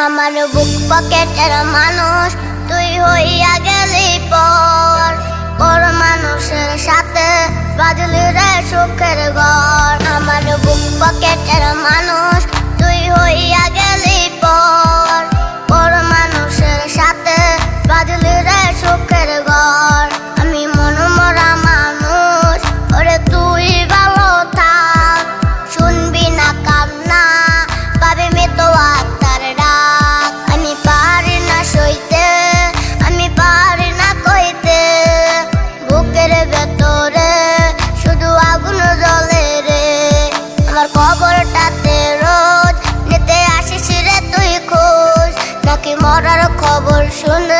আমার বুক পকেটের মানুষ তুই হইয়া গেলি পর, পর মানুষের সাথে বাজলি রে সুখের ঘর। আমার বুক পকেটের মানুষ তুই হইয়া গেলি পর, পর মানুষের সাথে বাজলি রে সুখের ঘর। আমি মনমরা মানুষ, ওরে তুই ভালো থাক, শুনবি না কান্না পাবি মৃত আত্মার ডাক। আমি পারি না সইতে, আমি পারি না কইতে, বুকের ভেতরে শুধু আগুন জ্বলে রে। আমার খবরটাতে রোজ নিতে আসিস রে তুই খোঁজ, নাকি মরার খবর শুনে